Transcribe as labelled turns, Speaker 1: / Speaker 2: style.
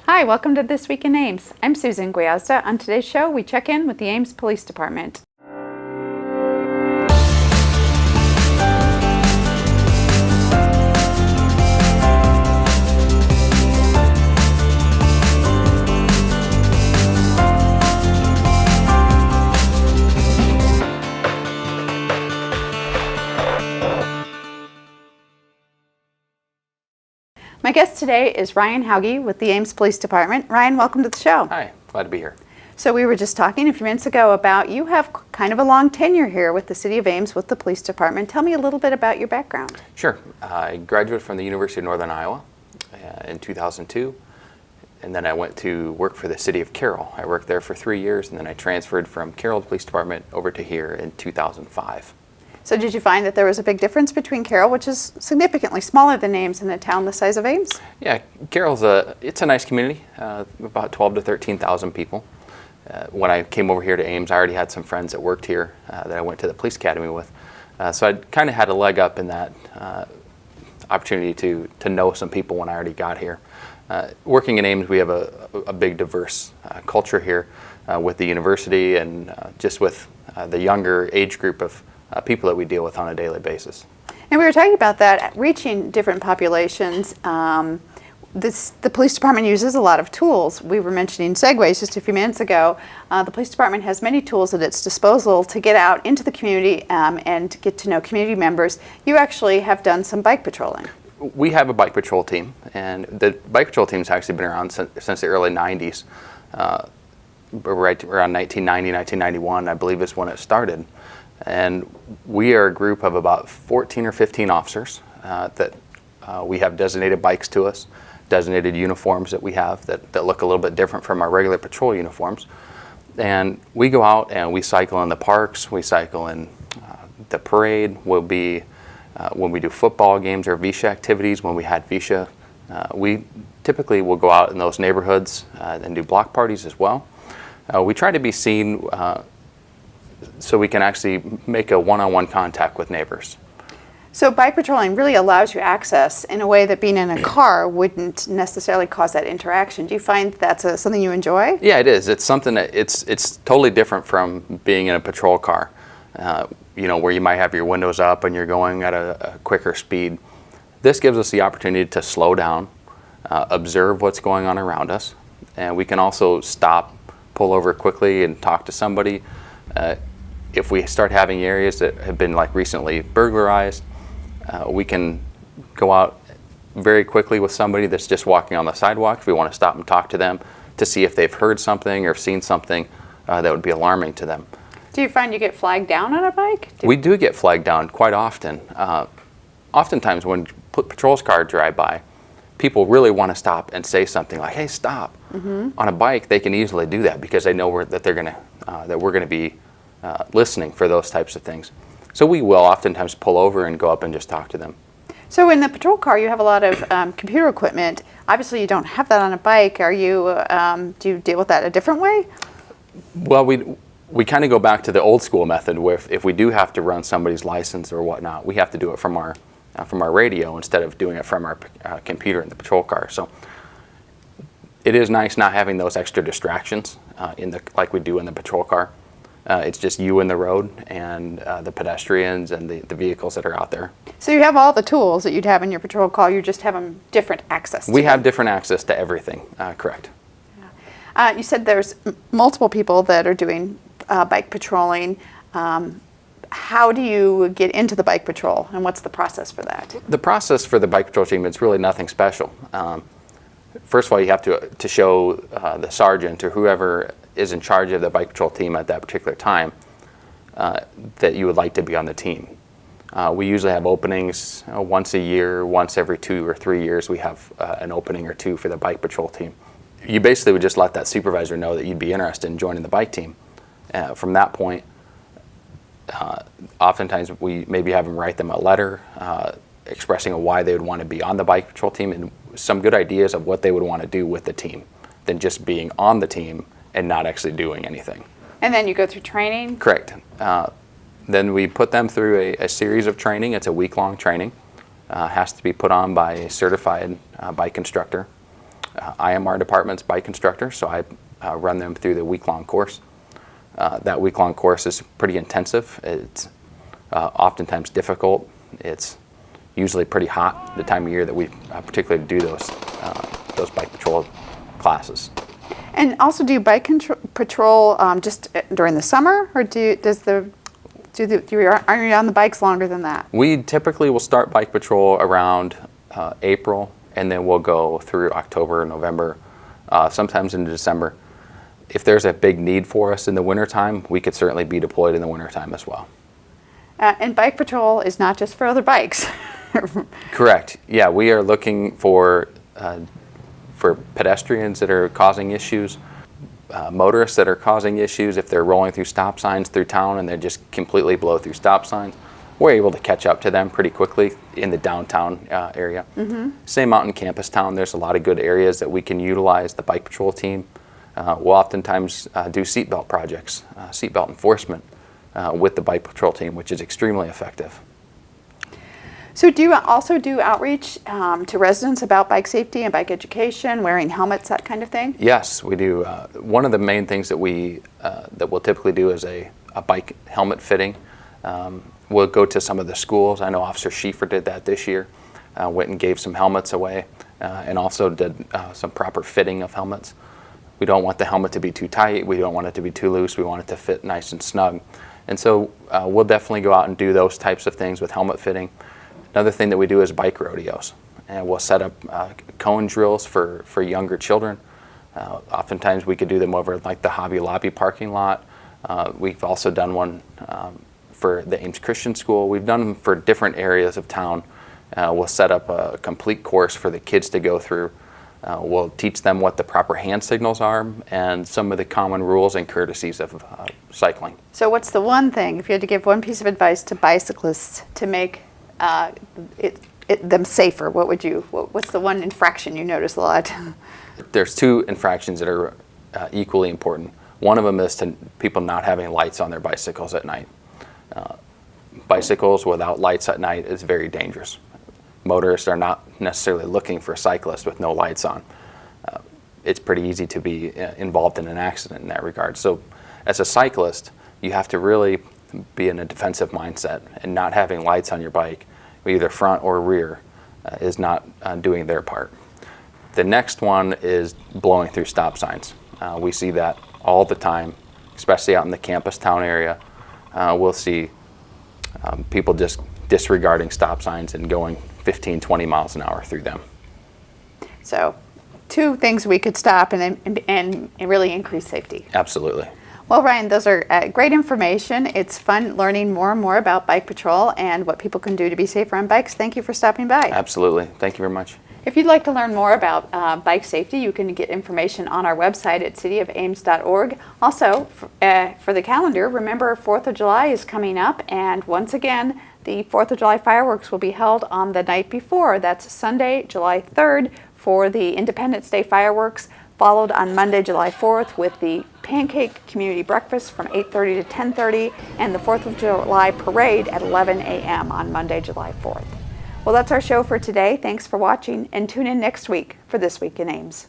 Speaker 1: Hi, welcome to This Week in Ames. I'm Susan Guiazda. On today's show, we check in with the Ames Police Department. My guest today is Ryan Hauge with the Ames Police Department. Ryan, welcome to the show.
Speaker 2: Hi, glad to be here.
Speaker 1: So we were just talking a few minutes ago about you have kind of a long tenure here with the City of Ames with the Police Department. Tell me a little bit about your background.
Speaker 2: Sure. I graduated from the University of Northern Iowa in 2002, and then I went to work for the City of Carroll. I worked there for 3 years, and then I transferred from Carroll Police Department over to here in 2005.
Speaker 1: So did you find that there was a big difference between Carroll, which is significantly smaller than Ames, and a town the size of Ames?
Speaker 2: Yeah, Carroll's it's a nice community, about 12 to 13,000 people. When I came over here to Ames, I already had some friends that worked here that I went to the police academy with. So I kind of had a leg up in that opportunity to know some people when I already got here. Working in Ames, we have a big diverse culture here with the university and just with the younger age group of people that we deal with on a daily basis.
Speaker 1: And we were talking about that, reaching different populations. The police department uses a lot of tools. We were mentioning segways just a few minutes ago. The police department has many tools at its disposal to get out into the community and get to know community members. You actually have done some bike patrolling.
Speaker 2: We have a bike patrol team, and the bike patrol team has actually been around since the early 90s. Right around 1990, 1991, I believe is when it started. And we are a group of about 14 or 15 officers that we have designated bikes to us, designated uniforms that we have that look a little bit different from our regular patrol uniforms. And we go out and we cycle in the parks, we cycle in the parade, we'll be, when we do football games or VISHA activities, when we had VISHA, we typically will go out in those neighborhoods and do block parties as well. We try to be seen so we can actually make a one-on-one contact with neighbors.
Speaker 1: So bike patrolling really allows you access in a way that being in a car wouldn't necessarily cause that interaction. Do you find that's something you enjoy?
Speaker 2: Yeah, it is. It's something that it's totally different from being in a patrol car, where you might have your windows up and you're going at a quicker speed. This gives us the opportunity to slow down, observe what's going on around us, and we can also stop, pull over quickly and talk to somebody. If we start having areas that have been like recently burglarized, we can go out very quickly with somebody that's just walking on the sidewalk if we want to stop and talk to them to see if they've heard something or seen something that would be alarming to them.
Speaker 1: Do you find you get flagged down on a bike?
Speaker 2: We do get flagged down quite often. Oftentimes when patrol cars drive by, people really want to stop and say something like, "Hey, stop." Mm-hmm. On a bike, they can easily do that because they know that we're going to be listening for those types of things. So we will oftentimes pull over and go up and just talk to them.
Speaker 1: So in the patrol car, you have a lot of computer equipment. Obviously, you don't have that on a bike. Do you deal with that a different way?
Speaker 2: Well, we kind of go back to the old school method where if we do have to run somebody's license or whatnot, we have to do it from our radio instead of doing it from our computer in the patrol car. So it is nice not having those extra distractions like we do in the patrol car. It's just you in the road and the pedestrians and the vehicles that are out there.
Speaker 1: So you have all the tools that you'd have in your patrol car, you just have them different access to
Speaker 2: We have
Speaker 1: them.
Speaker 2: different access to everything, correct.
Speaker 1: You said there's multiple people that are doing bike patrolling. How do you get into the bike patrol, and what's the process for that?
Speaker 2: The process for the bike patrol team, it's really nothing special. First of all, you have to show the sergeant or whoever is in charge of the bike patrol team at that particular time that you would like to be on the team. We usually have openings once a year, once every 2 or 3 years we have an opening or two for the bike patrol team. You basically would just let that supervisor know that you'd be interested in joining the bike team. From that point, oftentimes we maybe have them write them a letter expressing why they would want to be on the bike patrol team and some good ideas of what they would want to do with the team than just being on the team and not actually doing anything.
Speaker 1: And then you go through training?
Speaker 2: Correct. Then we put them through a series of training. It's a week-long training. Has to be put on by a certified bike instructor. I am our department's bike instructor, so I run them through the week-long course. That week-long course is pretty intensive. It's oftentimes difficult. It's usually pretty hot the time of year that we particularly do those bike patrol classes.
Speaker 1: And also, do you bike patrol just during the summer, or are you on the bikes longer than that?
Speaker 2: We typically will start bike patrol around April, and then we'll go through October, November, sometimes into December. If there's a big need for us in the wintertime, we could certainly be deployed in the wintertime as well.
Speaker 1: And bike patrol is not just for other bikes.
Speaker 2: Correct. Yeah, we are looking for pedestrians that are causing issues, motorists that are causing issues. If they're rolling through stop signs through town and they just completely blow through stop signs, we're able to catch up to them pretty quickly in the downtown area. Same out in campus town. There's a lot of good areas that we can utilize the bike patrol team. We'll oftentimes do seatbelt projects, seatbelt enforcement with the bike patrol team, which is extremely effective.
Speaker 1: So do you also do outreach to residents about bike safety and bike education, wearing helmets, that kind of thing?
Speaker 2: Yes, we do. One of the main things that we'll typically do is a bike helmet fitting. We'll go to some of the schools. I know Officer Schieffer did that this year, went and gave some helmets away, and also did some proper fitting of helmets. We don't want the helmet to be too tight. We don't want it to be too loose. We want it to fit nice and snug. And so we'll definitely go out and do those types of things with helmet fitting. Another thing that we do is bike rodeos, and we'll set up cone drills for younger children. Oftentimes we could do them over like the Hobby Lobby parking lot. We've also done one for the Ames Christian School. We've done them for different areas of town. We'll set up a complete course for the kids to go through. We'll teach them what the proper hand signals are and some of the common rules and courtesies of cycling.
Speaker 1: So what's the one thing, if you had to give one piece of advice to bicyclists to make them safer, what's the one infraction you notice a lot?
Speaker 2: There's two infractions that are equally important. One of them is to people not having lights on their bicycles at night. Bicycles without lights at night is very dangerous. Motorists are not necessarily looking for cyclists with no lights on. It's pretty easy to be involved in an accident in that regard. So as a cyclist, you have to really be in a defensive mindset, and not having lights on your bike, either front or rear, is not doing their part. The next one is blowing through stop signs. We see that all the time, especially out in the campus town area. We'll see people just disregarding stop signs and going 15, 20 miles an hour through them.
Speaker 1: So two things we could stop and really increase safety.
Speaker 2: Absolutely.
Speaker 1: Well, Ryan, those are great information. It's fun learning more and more about bike patrol and what people can do to be safer on bikes. Thank you for stopping by.
Speaker 2: Absolutely. Thank you very much.
Speaker 1: If you'd like to learn more about bike safety, you can get information on our website at cityofames.org. Also, for the calendar, remember 4th of July is coming up, and once again, the 4th of July fireworks will be held on the night before. That's Sunday, July 3rd for the Independence Day fireworks, followed on Monday, July 4th with the Pancake Community Breakfast from 8:30 to 10:30 and the 4th of July Parade at 11 a.m. on Monday, July 4th. Well, that's our show for today. Thanks for watching, and tune in next week for This Week in Ames.